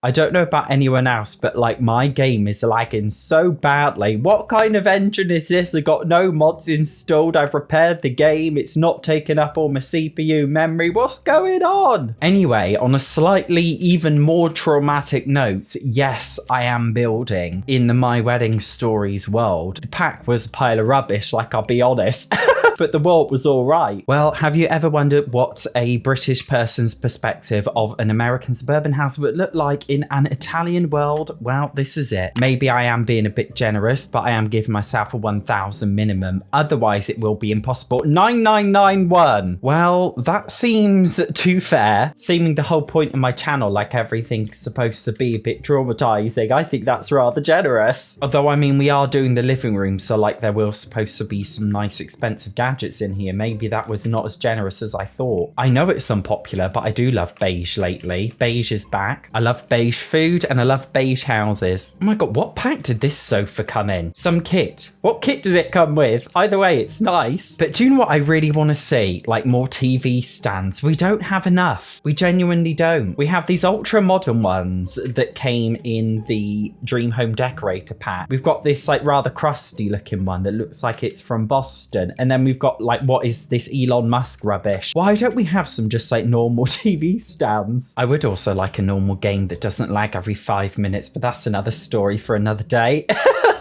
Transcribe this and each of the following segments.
I don't know about anyone else, but like my game is lagging so badly. What kind of engine is this? I got no mods installed. I've repaired the game. It's not taking up all my CPU memory. What's going on? Anyway, on a slightly even more traumatic note, yes, I am building in the My Wedding Stories world. The pack was a pile of rubbish, like I'll be honest. But the world was all right. Well, have you ever wondered what a British person's perspective of an American suburban house would look like in an Italian world? Well, this is it. Maybe I am being a bit generous, but I am giving myself a 1,000 minimum. Otherwise, it will be impossible. 9991. Well, that seems too fair. Seeming the whole point of my channel, like everything's supposed to be a bit traumatizing, I think that's rather generous. Although, I mean, we are doing the living room, so like there will supposed to be some nice expensive gadgets in here. Maybe that was not as generous as I thought. I know it's unpopular, but I do love beige lately. Beige is back. I love beige food and I love beige houses. Oh my god, what pack did this sofa come in? Some kit. What kit did it come with? Either way, it's nice. But do you know what I really want to see? Like more TV stands. We don't have enough. We genuinely don't. We have these ultra modern ones that came in the Dream Home Decorator pack. We've got this like rather crusty looking one that looks like it's from Boston. And then we've got like, what is this Elon Musk rubbish? Why don't we have some just like normal TV stands? I would also like a normal game that doesn't lag every 5 minutes, but that's another story for another day.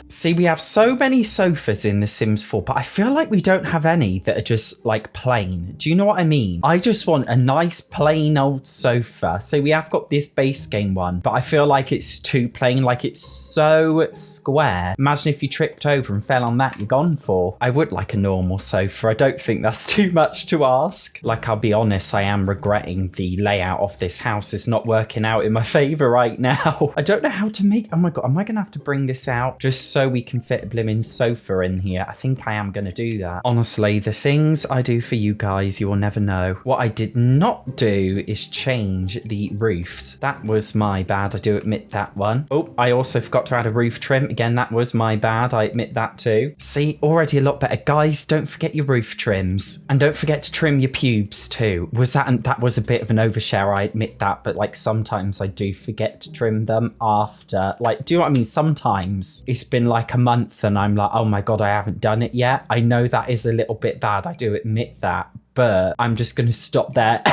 See, we have so many sofas in The Sims 4, but I feel like we don't have any that are just like plain. Do you know what I mean? I just want a nice plain old sofa. So we have got this base game one, but I feel like it's too plain, like it's so square. Imagine if you tripped over and fell on that, you're gone for. I would like a normal sofa. I don't think that's too much to ask. Like, I'll be honest, I am regretting the layout of this house. It's not working out in my favor right now. I don't know how to make, oh my God, am I gonna have to bring this out just so we can fit a blimmin' sofa in here? I think I am going to do that. Honestly, the things I do for you guys, you will never know. What I did not do is change the roofs. That was my bad. I do admit that one. Oh, I also forgot to add a roof trim. Again, that was my bad. I admit that too. See, already a lot better. Guys, don't forget your roof trims. And don't forget to trim your pubes too. That was a bit of an overshare, I admit that. But like sometimes I do forget to trim them after. Like, do you know what I mean? Sometimes it's been like a month and I'm like, oh my God, I haven't done it yet. I know that is a little bit bad. I do admit that, but I'm just going to stop there.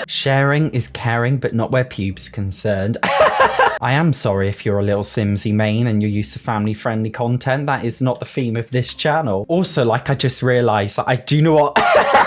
Sharing is caring, but not where pubes are concerned. I am sorry if you're a little Simsy main and you're used to family-friendly content. That is not the theme of this channel. Also, like, I just realised that I do know what...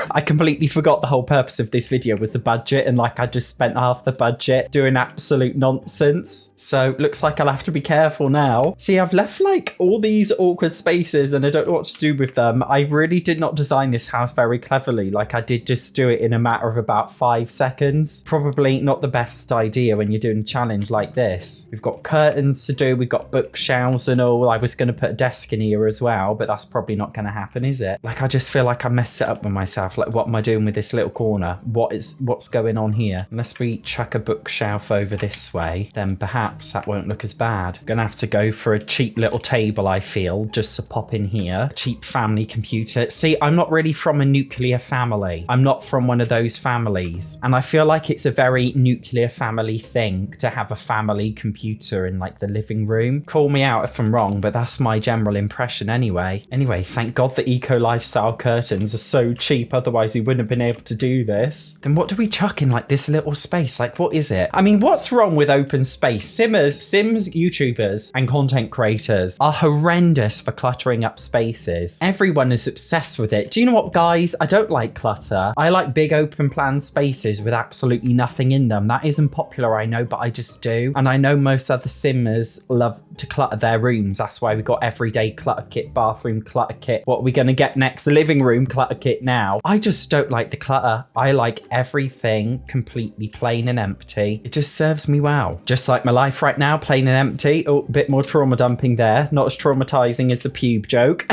I completely forgot the whole purpose of this video was the budget, and like I just spent half the budget doing absolute nonsense. So looks like I'll have to be careful now. See, I've left like all these awkward spaces and I don't know what to do with them. I really did not design this house very cleverly. Like I did just do it in a matter of about 5 seconds. Probably not the best idea when you're doing a challenge like this. We've got curtains to do. We've got bookshelves and all. I was going to put a desk in here as well, but that's probably not going to happen, is it? Like I just feel like I messed it up with myself. Like, what am I doing with this little corner? What's going on here? Unless we chuck a bookshelf over this way, then perhaps that won't look as bad. Gonna have to go for a cheap little table, I feel, just to pop in here. Cheap family computer. See, I'm not really from a nuclear family. I'm not from one of those families. And I feel like it's a very nuclear family thing to have a family computer in like the living room. Call me out if I'm wrong, but that's my general impression anyway. Anyway, thank God the eco lifestyle curtains are so cheap, otherwise we wouldn't have been able to do this. Then what do we chuck in like this little space? Like, what is it? I mean, what's wrong with open space? Sims YouTubers and content creators are horrendous for cluttering up spaces. Everyone is obsessed with it. Do you know what, guys? I don't like clutter. I like big open plan spaces with absolutely nothing in them. That isn't popular, I know, but I just do. And I know most other Simmers love to clutter their rooms. That's why we got everyday clutter kit, bathroom clutter kit. What are we going to get next? Living room clutter kit now. I just don't like the clutter. I like everything completely plain and empty. It just serves me well. Just like my life right now, plain and empty. Oh, a bit more trauma dumping there. Not as traumatizing as the pube joke.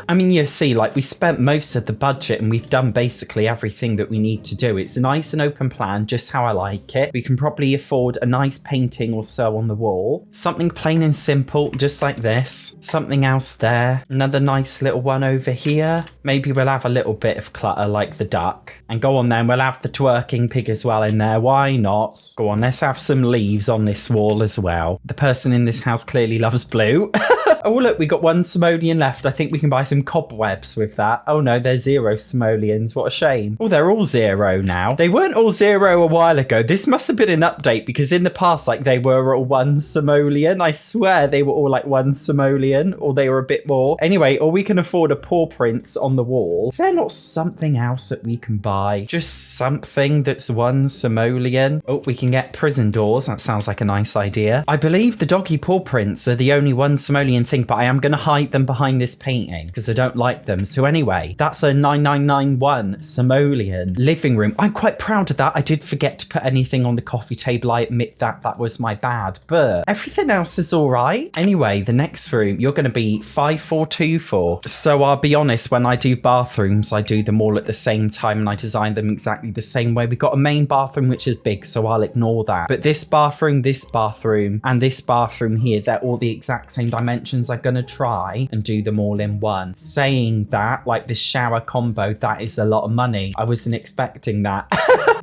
I mean, you see, like, we spent most of the budget and we've done basically everything that we need to do. It's a nice and open plan, just how I like it. We can probably afford a nice painting or so on the wall. Something plain and simple, just like this. Something else there. Another nice little one over here. Maybe we'll have a little bit of clutter like the duck. And go on then, we'll have the twerking pig as well in there. Why not? Go on, let's have some leaves on this wall as well. The person in this house clearly loves blue. Oh, look, we got one simoleon left. I think we can buy some cobwebs with that. Oh no, there's 0 simoleons. What a shame. Oh, they're all 0 now. They weren't all 0 a while ago. This must have been an update because in the past, like, they were all 1 simoleon. I swear they were all like 1 simoleon, or they were a bit more. Anyway, or we can afford a paw prints on the wall. Is there not something else that we can buy? Just something that's 1 simoleon. Oh, we can get prison doors. That sounds like a nice idea. I believe the doggy paw prints are the only 1 simoleon thing, but I am going to hide them behind this painting because I don't like them. So anyway, that's a 9991 simoleon living room. I'm quite proud of that. I did forget to put anything on the coffee table. I admit that was my bad, but everything else is all right. Anyway, the next room, you're going to be 5424. So I'll be honest, when I do bathrooms, I do them all at the same time and I design them exactly the same way. We've got a main bathroom, which is big, so I'll ignore that. But this bathroom, and this bathroom here, they're all the exact same dimensions. I'm going to try and do them all in one. Saying that, like this shower combo, that is a lot of money. I wasn't expecting that.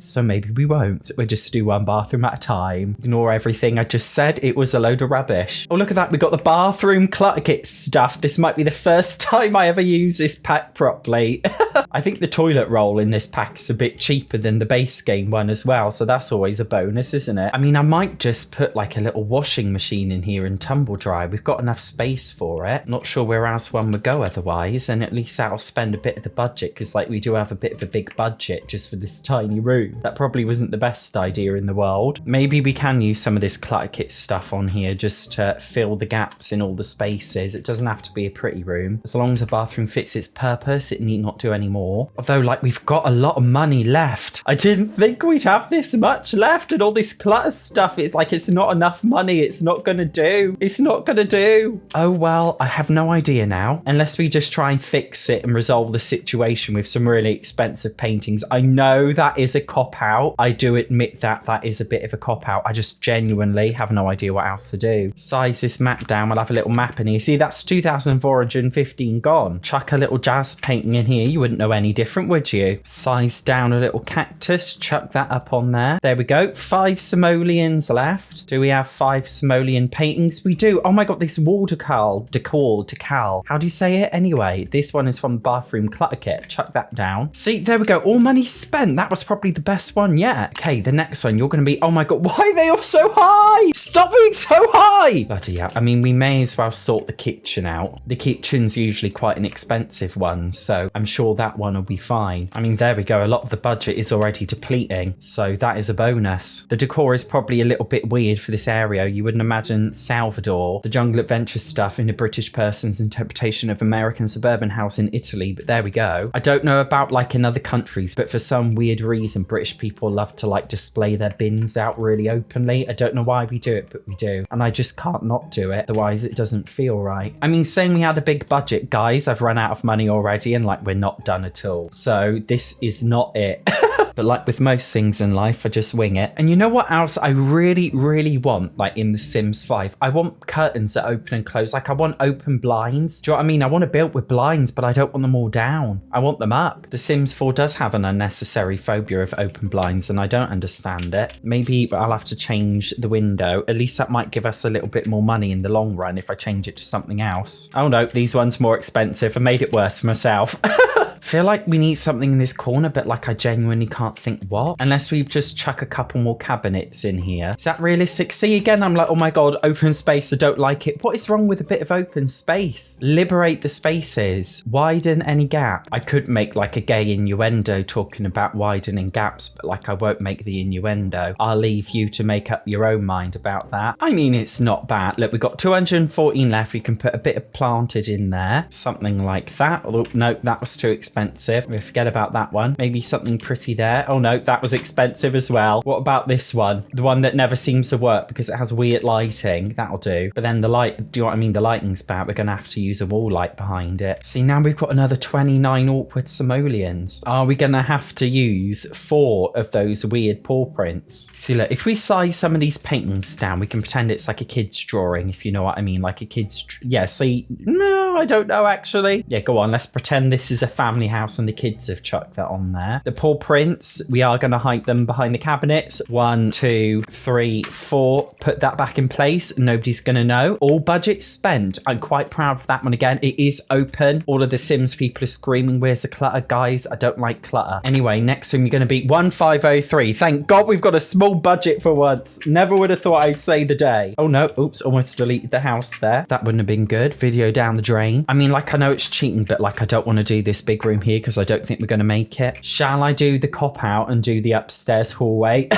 So maybe we won't. We'll just do one bathroom at a time. Ignore everything I just said. It was a load of rubbish. Oh, look at that. We got the bathroom clutter kit stuff. This might be the first time I ever use this pack properly. I think the toilet roll in this pack is a bit cheaper than the base game one as well. So that's always a bonus, isn't it? I mean, I might just put like a little washing machine in here and tumble dry. We've got enough space for it. Not sure where else one would go otherwise. And at least that'll spend a bit of the budget because like we do have a bit of a big budget just for this tiny room. That probably wasn't the best idea in the world. Maybe we can use some of this clutter kit stuff on here just to fill the gaps in all the spaces. It doesn't have to be a pretty room. As long as a bathroom fits its purpose, it need not do any more. Although like we've got a lot of money left. I didn't think we'd have this much left and all this clutter stuff. It's like it's not enough money. It's not gonna do. It's not gonna do. Oh well, I have no idea now. Unless we just try and fix it and resolve the situation with some really expensive paintings. I know that is a cop-out. I do admit that that is a bit of a cop-out. I just genuinely have no idea what else to do. Size this map down. We'll have a little map in here. See, that's 2,415 gone. Chuck a little jazz painting in here. You wouldn't know any different, would you? Size down a little cactus. Chuck that up on there. There we go. 5 simoleons left. Do we have 5 simoleon paintings? We do. Oh my god, this wall decal. How do you say it? Anyway, this one is from the bathroom clutter kit. Chuck that down. See, there we go. All money spent. That was probably the best one yet. Okay, the next one, you're going to be, oh my god, why are they all so high? Stop being so high. Bloody hell. I mean, we may as well sort the kitchen out. The kitchen's usually quite an expensive one, so I'm sure that one will be fine. I mean, there we go. A lot of the budget is already depleting, so that is a bonus. The decor is probably a little bit weird for this area. You wouldn't imagine Salvador, the jungle adventure stuff in a British person's interpretation of American suburban house in Italy, but there we go. I don't know about like in other countries, but for some weird reason, British people love to like display their bins out really openly. I don't know why we do it, but we do. And I just can't not do it. Otherwise it doesn't feel right. I mean, saying we had a big budget, guys, I've run out of money already and like we're not done at all. So this is not it. But like with most things in life, I just wing it. And you know what else I really, really want, like in The Sims 5? I want curtains that open and close. Like I want open blinds. Do you know what I mean? I want to build with blinds, but I don't want them all down. I want them up. The Sims 4 does have an unnecessary phobia of open blinds and I don't understand it. Maybe I'll have to change the window. At least that might give us a little bit more money in the long run if I change it to something else. Oh no, these ones more expensive. I made it worse for myself. Feel like we need something in this corner, but like I genuinely can't think what. Unless we just chuck a couple more cabinets in here. Is that realistic? See, again, I'm like, oh my god, open space, I don't like it. What is wrong with a bit of open space? Liberate the spaces. Widen any gap. I could make like a gay innuendo talking about widening gaps, but like I won't make the innuendo. I'll leave you to make up your own mind about that. I mean, it's not bad. Look, we've got 214 left. We can put a bit of planted in there. Something like that. Oh, no, that was too expensive. expensive. We forget about that one. Maybe something pretty there. Oh no, that was expensive as well. What about this one? The one that never seems to work because it has weird lighting. That'll do. But then the light, do you know what I mean? The lighting's bad. We're going to have to use a wall light behind it. See, now we've got another 29 awkward simoleons. Are we going to have to use 4 of those weird paw prints? See, look, if we size some of these paintings down, we can pretend it's like a kid's drawing, if you know what I mean. Like a kid's... Yeah, see... No, I don't know, actually. Yeah, go on. Let's pretend this is a family house and the kids have chucked that on there. The paw prints, we are going to hide them behind the cabinets. 1, 2, 3, 4. Put that back in place. Nobody's going to know. All budget spent. I'm quite proud of that one again. It is open. All of the Sims people are screaming, where's the clutter? Guys, I don't like clutter. Anyway, next room, you're going to be 1503. Thank God we've got a small budget for once. Never would have thought I'd say the day. Oh no, oops, almost deleted the house there. That wouldn't have been good. Video down the drain. I mean, like, I know it's cheating, but like, I don't want to do this big room here because I don't think we're going to make it. Shall I do the cop out and do the upstairs hallway?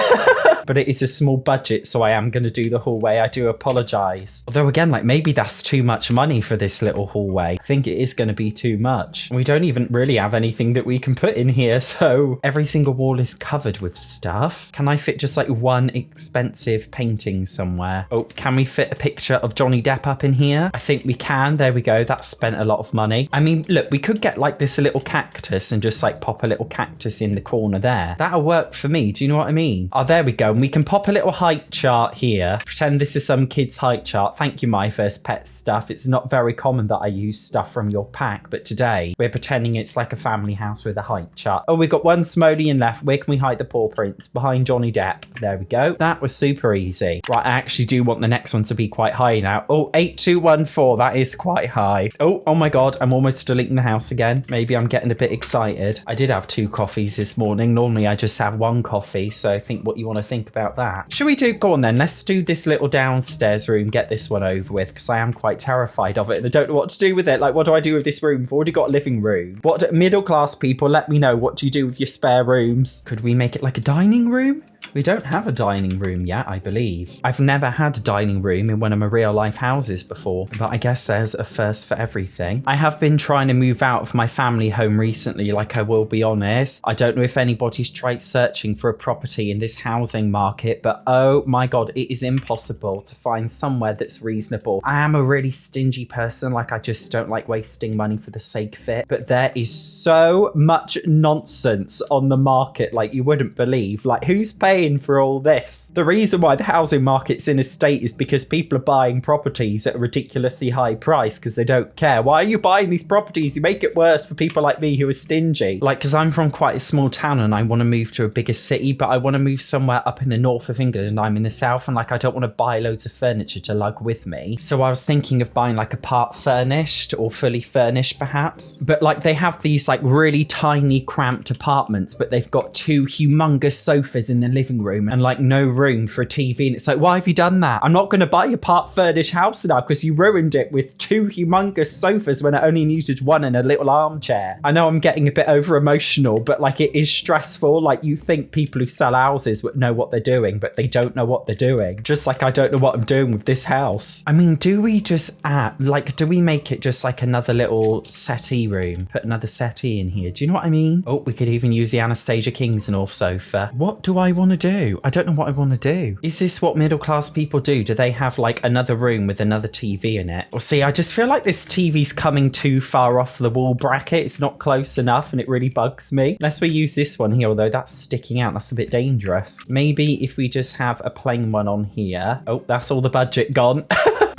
But it is a small budget, so I am going to do the hallway. I do apologize. Although again, like, maybe that's too much money for this little hallway. I think it is going to be too much. We don't even really have anything that we can put in here, so every single wall is covered with stuff. Can I fit just like one expensive painting somewhere? Oh, can we fit a picture of Johnny Depp up in here? I think we can. There we go. That spent a lot of money. I mean, look, we could get like this little cactus and just like pop a little cactus in the corner there. That'll work for me. Do you know what I mean? Oh, there we go. And we can pop a little height chart here. Pretend this is some kid's height chart. Thank you, My First Pet stuff. It's not very common that I use stuff from your pack, but today we're pretending it's like a family house with a height chart. Oh, we've got one simoleon left. Where can we hide the paw prints? Behind Johnny Depp. There we go. That was super easy. Right, I actually do want the next one to be quite high now. Oh, 8214. That is quite high. Oh my God. I'm almost deleting the house again. Maybe I'm getting a bit excited. I did have 2 coffees this morning. Normally I just have 1 coffee, so think what you want to think about that. Should we do, go on then, let's do this little downstairs room, get this one over with, because I am quite terrified of it and I don't know what to do with it. Like, what do I do with this room? We've already got a living room. What, middle class people, let me know, what do you do with your spare rooms? Could we make it like a dining room? We don't have a dining room yet, I believe. I've never had a dining room in one of my real life houses before, but I guess there's a first for everything. I have been trying to move out of my family home recently, like, I will be honest. I don't know if anybody's tried searching for a property in this housing market, but oh my God, it is impossible to find somewhere that's reasonable. I am a really stingy person, like, I just don't like wasting money for the sake of it, but there is so much nonsense on the market, like, you wouldn't believe. Like, who's paying for all this? The reason why the housing market's in a state is because people are buying properties at a ridiculously high price because they don't care. Why are you buying these properties? You make it worse for people like me who are stingy. Like, because I'm from quite a small town and I want to move to a bigger city, but I want to move somewhere up in the north of England and I'm in the south, and like, I don't want to buy loads of furniture to lug with me. So I was thinking of buying like a part furnished or fully furnished perhaps. But like, they have these like really tiny cramped apartments, but they've got 2 humongous sofas in the living room and like no room for a TV, and it's like, why have you done that? I'm not going to buy a part furnished house now because you ruined it with 2 humongous sofas when I only needed 1 and a little armchair. I know I'm getting a bit over emotional, but like, it is stressful. Like, you think people who sell houses would know what they're doing, but they don't know what they're doing. Just like I don't know what I'm doing with this house. I mean, do we just do we make it just like another little settee room? Put another settee in here. Do you know what I mean? Oh, we could even use the Anastasia Kingsnorth sofa. What do I want to do? I don't know what I want to do. Is this what middle class people do? Do they have like another room with another TV in it? Or see, I just feel like this TV's coming too far off the wall bracket. It's not close enough and it really bugs me. Unless we use this one here, although that's sticking out. That's a bit dangerous. Maybe if we just have a plain one on here. Oh, that's all the budget gone.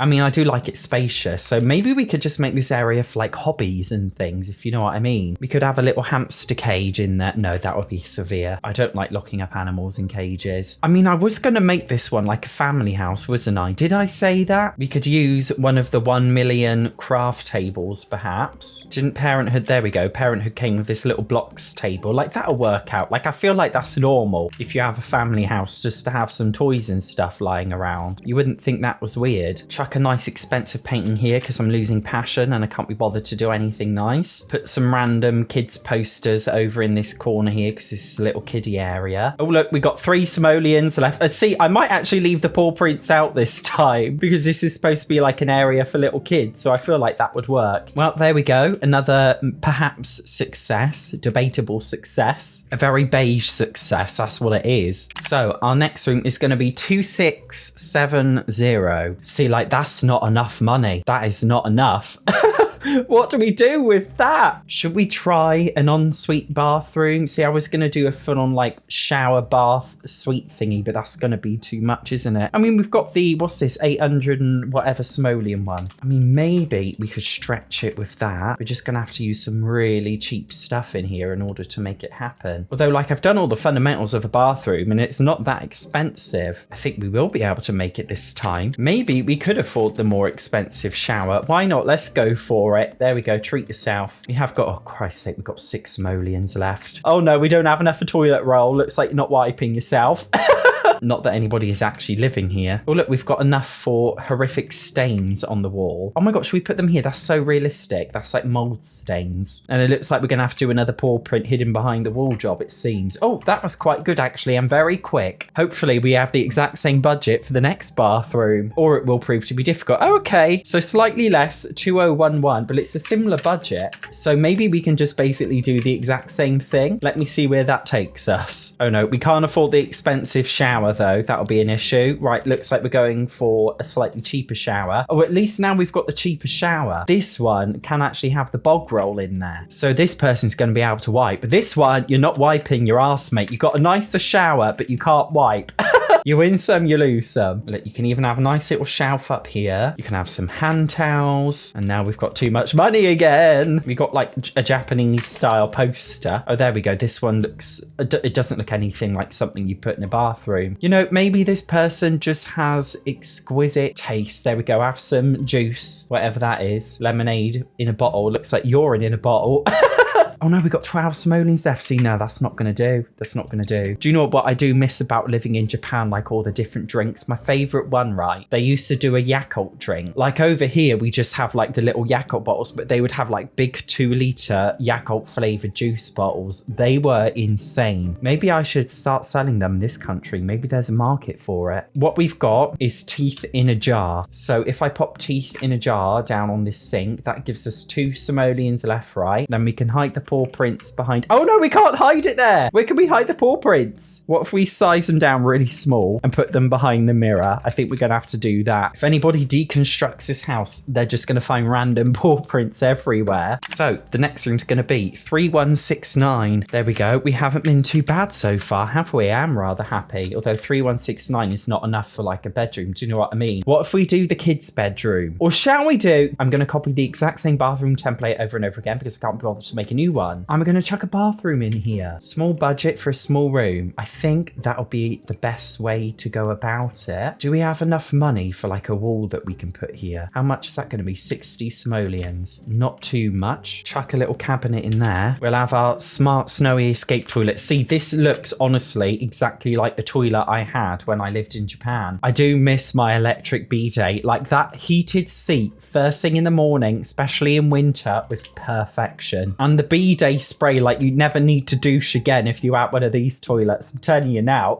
I mean, I do like it spacious, so maybe we could just make this area for like hobbies and things, if you know what I mean. We could have a little hamster cage in there. No, that would be severe. I don't like locking up animals in cages. I mean, I was going to make this one like a family house, wasn't I? Did I say that? We could use one of the 1 million craft tables, perhaps. Didn't Parenthood? There we go. Parenthood came with this little blocks table. Like, that'll work out. Like, I feel like that's normal if you have a family house just to have some toys and stuff lying around. You wouldn't think that was weird. Chuck chuck a nice expensive painting here because I'm losing passion and I can't be bothered to do anything nice. Put some random kids posters over in this corner here because this is a little kiddie area. Oh, look, we got 3 simoleons left. See, I might actually leave the paw prints out this time because this is supposed to be like an area for little kids. So I feel like that would work. Well, there we go. Another perhaps success, debatable success, a very beige success. That's what it is. So our next room is going to be 2670. See, like that's not enough money. That is not enough. What do we do with that? Should we try an ensuite bathroom? See, I was going to do a full-on like shower bath suite thingy, but that's going to be too much, isn't it? I mean, we've got the, what's this, 800 and whatever simoleon one. I mean, maybe we could stretch it with that. We're just going to have to use some really cheap stuff in here in order to make it happen. Although, like, I've done all the fundamentals of a bathroom and it's not that expensive. I think we will be able to make it this time. Maybe we could afford the more expensive shower. Why not? Let's go for it. There we go. Treat yourself. We have got, oh Christ's sake, we've got 6 simoleons left. Oh no, we don't have enough for toilet roll. Looks like you're not wiping yourself. Not that anybody is actually living here. Oh look, we've got enough for horrific stains on the wall. Oh my god, should we put them here? That's so realistic. That's like mold stains. And it looks like we're gonna have to do another paw print hidden behind the wall job, it seems. Oh, that was quite good actually. I'm very quick. Hopefully we have the exact same budget for the next bathroom, or it will prove to be difficult. Oh, okay, so slightly less, 2011, but it's a similar budget. So maybe we can just basically do the exact same thing. Let me see where that takes us. Oh no, we can't afford the expensive shower though. That'll be an issue. Right, looks like we're going for a slightly cheaper shower. Oh, at least now we've got the cheaper shower. This one can actually have the bog roll in there. So this person's going to be able to wipe. But this one, you're not wiping your ass, mate. You've got a nicer shower, but you can't wipe. You win some, you lose some. Look, you can even have a nice little shelf up here. You can have some hand towels. And now we've got too much money again. We got like a Japanese style poster. Oh, there we go. This one looks, it doesn't look anything like something you put in a bathroom. You know, maybe this person just has exquisite taste. There we go. Have some juice, whatever that is. Lemonade in a bottle. Looks like urine in a bottle. Oh no, we got 12 simoleons left. See, no, that's not going to do. That's not going to do. Do you know what I do miss about living in Japan? Like all the different drinks. My favorite one, right? They used to do a Yakult drink. Like over here, we just have like the little Yakult bottles, but they would have like big 2-liter Yakult flavored juice bottles. They were insane. Maybe I should start selling them in this country. Maybe there's a market for it. What we've got is teeth in a jar. So if I pop teeth in a jar down on this sink, that gives us 2 simoleons left, right? Then we can hide the paw prints behind. Oh no, we can't hide it there. Where can we hide the paw prints? What if we size them down really small and put them behind the mirror? I think we're gonna have to do that. If anybody deconstructs this house, they're just gonna find random paw prints everywhere. So the next room's gonna be 3169. There we go. We haven't been too bad so far, have we? I'm rather happy. Although 3169 is not enough for like a bedroom. Do you know what I mean? What if we do the kids' bedroom? Or shall we do, I'm gonna copy the exact same bathroom template over and over again because I can't be bothered to make a new one. I'm going to chuck a bathroom in here. Small budget for a small room. I think that'll be the best way to go about it. Do we have enough money for like a wall that we can put here? How much is that going to be? 60 simoleons. Not too much. Chuck a little cabinet in there. We'll have our smart snowy escape toilet. See, this looks honestly exactly like the toilet I had when I lived in Japan. I do miss my electric bidet. Like that heated seat first thing in the morning, especially in winter, was perfection. And the bidet spray, like you never need to douche again if you out one of these toilets. I'm telling you now.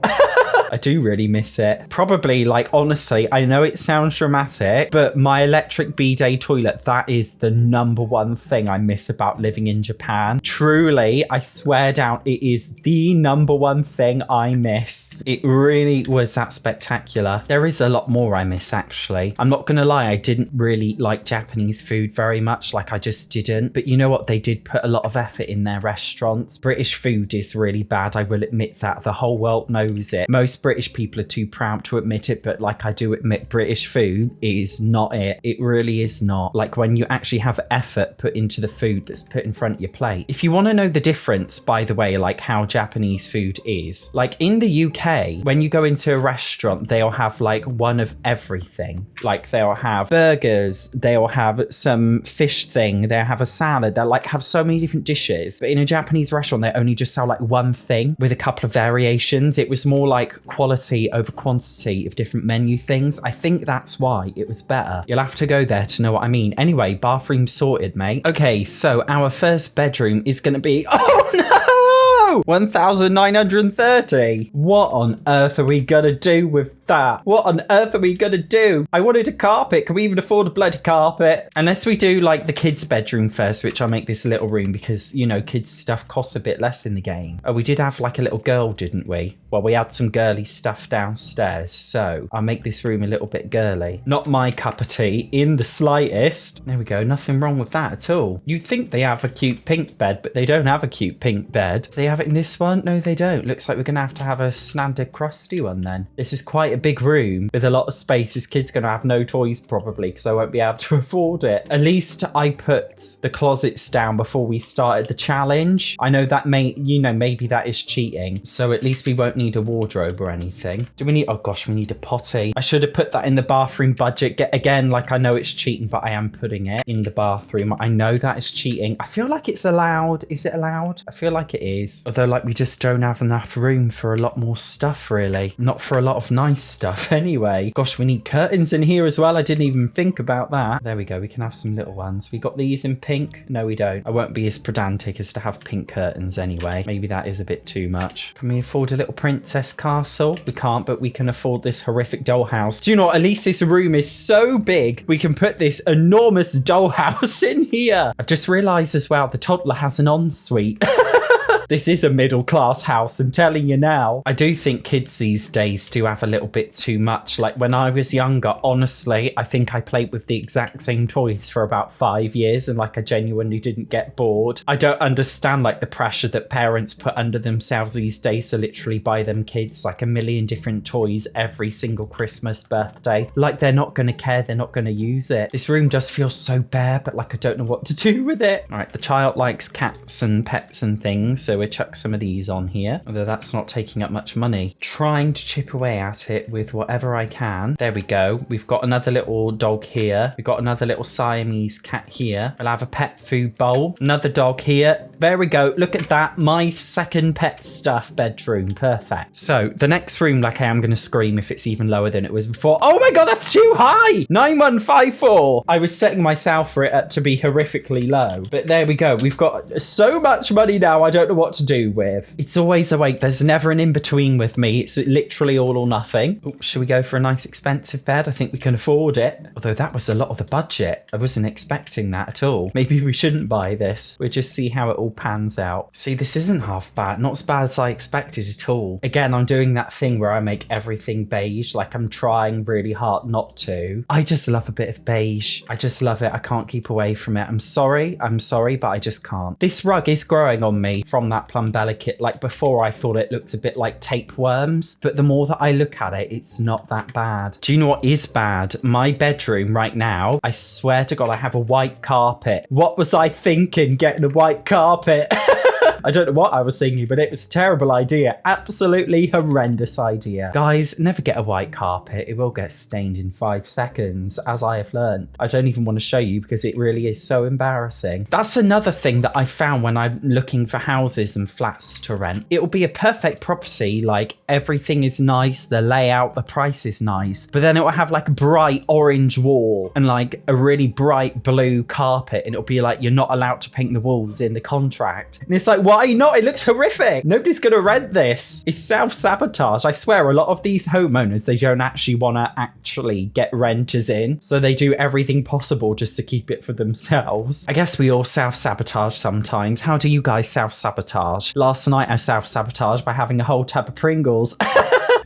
I do really miss it. Probably, like, honestly, I know it sounds dramatic, but my electric bidet toilet, that is the #1 thing I miss about living in Japan. Truly, I swear down, it is the #1 thing I miss. It really was that spectacular. There is a lot more I miss, actually. I'm not gonna lie, I didn't really like Japanese food very much. Like, I just didn't. But you know what? They did put a lot of effort in their restaurants. British food is really bad. I will admit that. The whole world knows it. Most British people are too proud to admit it, but like I do admit, British food is not it. It really is not. Like when you actually have effort put into the food that's put in front of your plate. If you want to know the difference, by the way, like how Japanese food is, like in the UK, when you go into a restaurant, they'll have like one of everything. Like they'll have burgers, they'll have some fish thing, they'll have a salad, they'll like have so many different dishes. But in a Japanese restaurant, they only just sell like one thing with a couple of variations. It was more like quality over quantity of different menu things. I think that's why it was better. You'll have to go there to know what I mean. Anyway, bathroom sorted, mate. Okay, so our first bedroom is going to be... Oh, no! 1,930. What on earth are we going to do with that? What on earth are we going to do? I wanted a carpet. Can we even afford a bloody carpet? Unless we do like the kids' bedroom first, which I'll make this little room because, you know, kids' stuff costs a bit less in the game. Oh, we did have like a little girl, didn't we? Well, we had some girly stuff downstairs, so I'll make this room a little bit girly. Not my cup of tea in the slightest. There we go. Nothing wrong with that at all. You'd think they have a cute pink bed, but they don't have a cute pink bed. Do they have it in this one? No, they don't. Looks like we're going to have a standard crusty one then. This is quite a big room with a lot of space. This kid's going to have no toys probably because I won't be able to afford it. At least I put the closets down before we started the challenge. I know that maybe that is cheating. So at least we won't need a wardrobe or anything. Do we need... Oh gosh, we need a potty. I should have put that in the bathroom budget. Again, like I know it's cheating, but I am putting it in the bathroom. I know that is cheating. I feel like it's allowed. Is it allowed? I feel like it is. Although like we just don't have enough room for a lot more stuff really. Not for a lot of nice stuff anyway. Gosh, we need curtains in here as well. I didn't even think about that. There we go. We can have some little ones. We got these in pink. No, we don't. I won't be as pedantic as to have pink curtains anyway. Maybe that is a bit too much. Can we afford a little princess castle? We can't, but we can afford this horrific dollhouse. Do you know what? At least this room is so big. We can put this enormous dollhouse in here. I've just realized as well, the toddler has an ensuite. This is a middle class house, I'm telling you now. I do think kids these days do have a little bit too much. Like when I was younger, honestly, I think I played with the exact same toys for about 5 years and like I genuinely didn't get bored. I don't understand like the pressure that parents put under themselves these days to literally buy them kids like a million different toys every single Christmas, birthday. Like they're not going to care, they're not going to use it. This room does feel so bare, but like I don't know what to do with it. All right, the child likes cats and pets and things, so we'll chuck some of these on here, although that's not taking up much money. Trying to chip away at it with whatever I can. There we go. We've got another little dog here. We've got another little Siamese cat here. We'll have a pet food bowl. Another dog here. There we go. Look at that. My second pet stuff bedroom. Perfect. So the next room, like I am going to scream if it's even lower than it was before. Oh my God, that's too high. 9154. I was setting myself for it to be horrifically low, but there we go. We've got so much money now. I don't know what to do with. It's always a wait. There's never an in-between with me. It's literally all or nothing. Ooh, should we go for a nice expensive bed? I think we can afford it. Although that was a lot of the budget. I wasn't expecting that at all. Maybe we shouldn't buy this. We'll just see how it all pans out. See, this isn't half bad. Not as bad as I expected at all. Again, I'm doing that thing where I make everything beige. Like I'm trying really hard not to. I just love a bit of beige. I just love it. I can't keep away from it. I'm sorry, but I just can't. This rug is growing on me from that Plumbella kit. Like before I thought it looked a bit like tapeworms, but the more that I look at it, it's not that bad. Do you know what is bad? My bedroom right now, I swear to God, I have a white carpet. What was I thinking getting a white carpet? I don't know what I was thinking, but it was a terrible idea. Absolutely horrendous idea. Guys, never get a white carpet. It will get stained in 5 seconds, as I have learned. I don't even want to show you because it really is so embarrassing. That's another thing that I found when I'm looking for houses and flats to rent. It will be a perfect property, like everything is nice, the layout, the price is nice, but then it will have like a bright orange wall and like a really bright blue carpet, and it'll be like you're not allowed to paint the walls in the contract. And it's like, why not? It looks horrific. Nobody's gonna rent this. It's self-sabotage. I swear a lot of these homeowners, they don't actually want to actually get renters in, so they do everything possible just to keep it for themselves. I guess we all self-sabotage sometimes. How do you guys self-sabotage? Last night I self-sabotaged by having a whole tub of Pringles.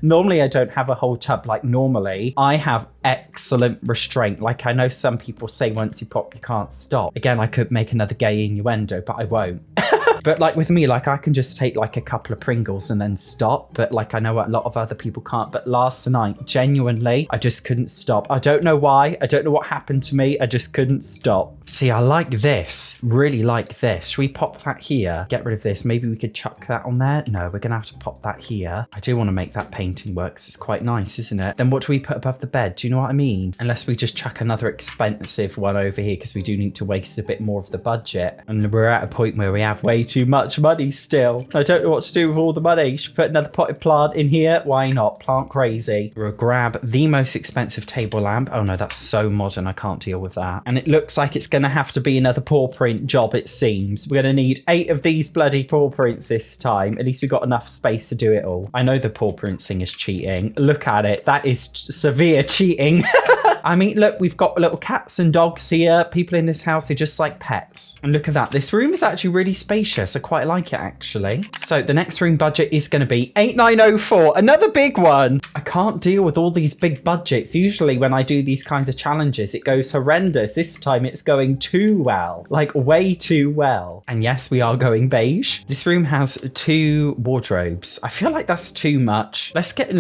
Normally I don't have a whole tub like normally. I have excellent restraint. Like I know some people say once you pop you can't stop. Again, I could make another gay innuendo, but I won't. But like with me, like I can just take like a couple of Pringles and then stop. But like I know a lot of other people can't. But last night, genuinely, I just couldn't stop. I don't know why. I don't know what happened to me. I just couldn't stop. See, I like this. Really like this. Should we pop that here? Get rid of this. Maybe we could chuck that on there. No, we're going to have to pop that here. I do want to make that painting work 'cause it's quite nice, isn't it? Then what do we put above the bed? Do you you know what I mean? Unless we just chuck another expensive one over here because we do need to waste a bit more of the budget. And we're at a point where we have way too much money still. I don't know what to do with all the money. Should put another potted plant in here? Why not? Plant crazy. We'll grab the most expensive table lamp. Oh no, that's so modern. I can't deal with that. And it looks like it's going to have to be another paw print job, it seems. We're going to need 8 of these bloody paw prints this time. At least we've got enough space to do it all. I know the paw print thing is cheating. Look at it. That is severe cheating. I mean, look, we've got little cats and dogs here. People in this house are just like pets. And look at that. This room is actually really spacious. I quite like it, actually. So the next room budget is going to be 8904. Another big one. I can't deal with all these big budgets. Usually when I do these kinds of challenges, it goes horrendous. This time it's going too well. Like way too well. And yes, we are going beige. This room has 2 wardrobes. I feel like that's too much. Let's get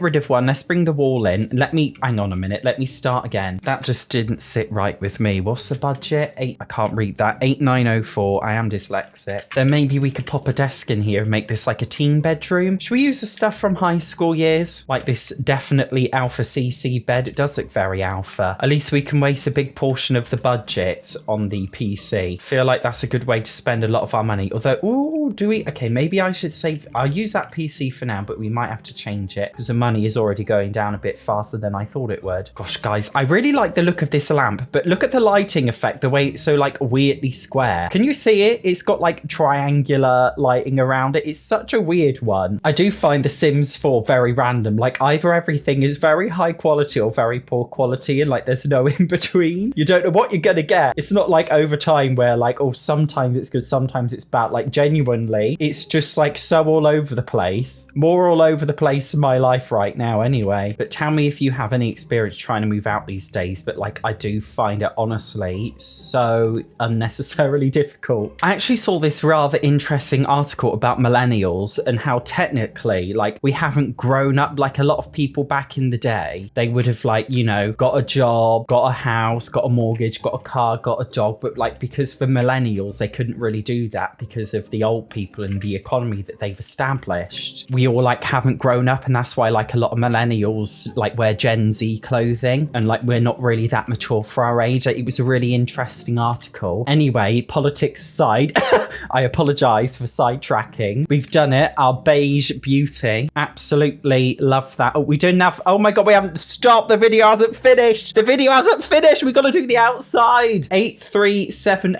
rid of one. Let's bring the wall in. Hang on a minute. Let me start again. That just didn't sit right with me. What's the budget? I can't read that. 8904. I am dyslexic. Then maybe we could pop a desk in here and make this like a teen bedroom. Should we use the stuff from high school years? Like this definitely alpha CC bed. It does look very alpha. At least we can waste a big portion of the budget on the PC. Feel like that's a good way to spend a lot of our money. Although, ooh, do we? Okay, maybe I should save. I'll use that PC for now, but we might have to change it because the money is already going down a bit faster than I thought it would. Gosh, guys, I really like the look of this lamp, but look at the lighting effect, the way it's so like weirdly square. Can you see it? It's got like triangular lighting around it. It's such a weird one. I do find The Sims 4 very random. Like either everything is very high quality or very poor quality and like there's no in between. You don't know what you're gonna get. It's not like over time where like, oh, sometimes it's good, sometimes it's bad. Like genuinely, it's just like so all over the place. More all over the place in my life right now anyway. But tell me if you have any experience trying to move out these days, but like I do find it honestly so unnecessarily difficult. I actually saw this rather interesting article about millennials and how technically like we haven't grown up like a lot of people back in the day. They would have like, you know, got a job, got a house, got a mortgage, got a car, got a dog, but like because for millennials they couldn't really do that because of the old people and the economy that they've established. We all like haven't grown up, and that's why like a lot of millennials like wear Gen Z clothing and like we're not really that mature for our age. It was a really interesting article. Anyway, politics aside, I apologize for sidetracking. We've done it. Our beige beauty. Absolutely love that. Oh, we didn't have, oh my God, we haven't stopped. The video hasn't finished. The video hasn't finished. We got to do the outside. 8370.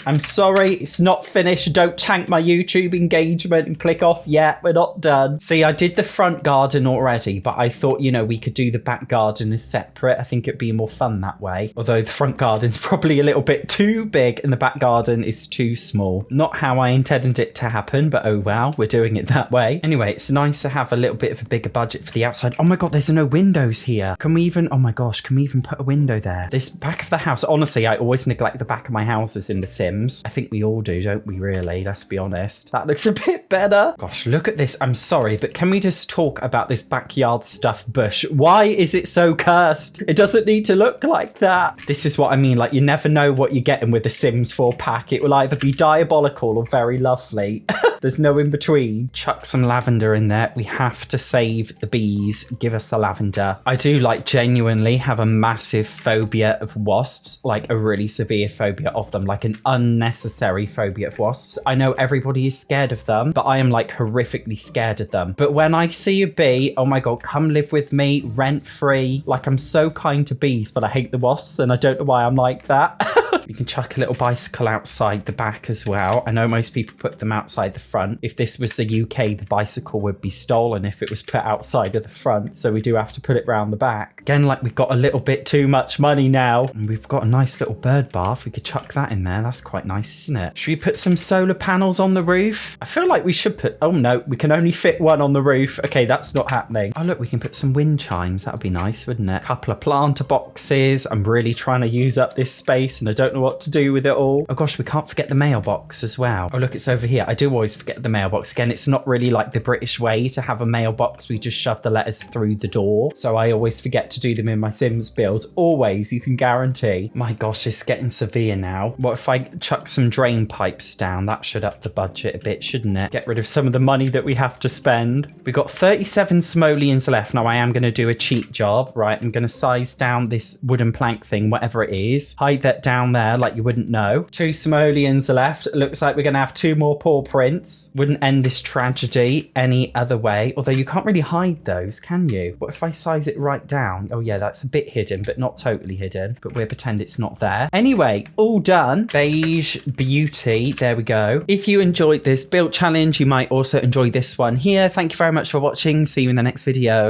I'm sorry, it's not finished. Don't tank my YouTube engagement and click off yet. We're not done. See, I did the front garden already, but I thought, you know, we could do the back garden as separate. I think it'd be more fun that way. Although the front garden's probably a little bit too big and the back garden is too small. Not how I intended it to happen, but oh well, we're doing it that way. Anyway, it's nice to have a little bit of a bigger budget for the outside. Oh my God, there's no windows here. Can we even, oh my gosh, can we even put a window there? This back of the house, honestly, I always neglect the back of my houses in The Sims. I think we all do, don't we really? Let's be honest. That looks a bit better. Gosh, look at this. I'm sorry, but can we just talk about this backyard stuffed bush? Why is it so cursed? It doesn't need to look like that. This is what I mean. Like, you never know what you're getting with the Sims 4 pack. It will either be diabolical or very lovely. There's no in between. Chuck some lavender in there. We have to save the bees. Give us the lavender. I do like genuinely have a massive phobia of wasps, like a really severe phobia of them, like an unnecessary phobia of wasps. I know everybody is scared of them, but I am like horrifically scared of them. But when I see a bee, oh my God, come live with me, rent free. Like I'm so kind to bees, but I hate the wasps and I don't know why I'm like that. You can chuck a little bicycle outside the back as well. I know most people put them outside the front. If this was the UK, the bicycle would be stolen if it was put outside of the front. So we do have to put it round the back. Again, like we've got a little bit too much money now. And we've got a nice little bird bath. We could chuck that in there. That's quite nice, isn't it? Should we put some solar panels on the roof? I feel like we should put, oh no, we can only fit one on the roof. Okay, that's not happening. Oh look, we can put some wind chimes. That would be nice, wouldn't it? Couple of planter boxes. I'm really trying to use up this space and I don't don't know what to do with it all. Oh gosh, we can't forget the mailbox as well. Oh look, it's over here. I do always forget the mailbox. Again, it's not really like the British way to have a mailbox. We just shove the letters through the door. So I always forget to do them in my Sims builds. Always, you can guarantee. My gosh, it's getting severe now. What if I chuck some drain pipes down? That should up the budget a bit, shouldn't it? Get rid of some of the money that we have to spend. We've got 37 simoleons left. Now I am going to do a cheat job, right? I'm going to size down this wooden plank thing, whatever it is. Hide that down there like you wouldn't know. 2 simoleons left. It looks like we're going to have 2 more paw prints. Wouldn't end this tragedy any other way. Although you can't really hide those, can you? What if I size it right down? Oh yeah, that's a bit hidden, but not totally hidden. But we'll pretend it's not there. Anyway, all done. Beige beauty. There we go. If you enjoyed this build challenge, you might also enjoy this one here. Thank you very much for watching. See you in the next video.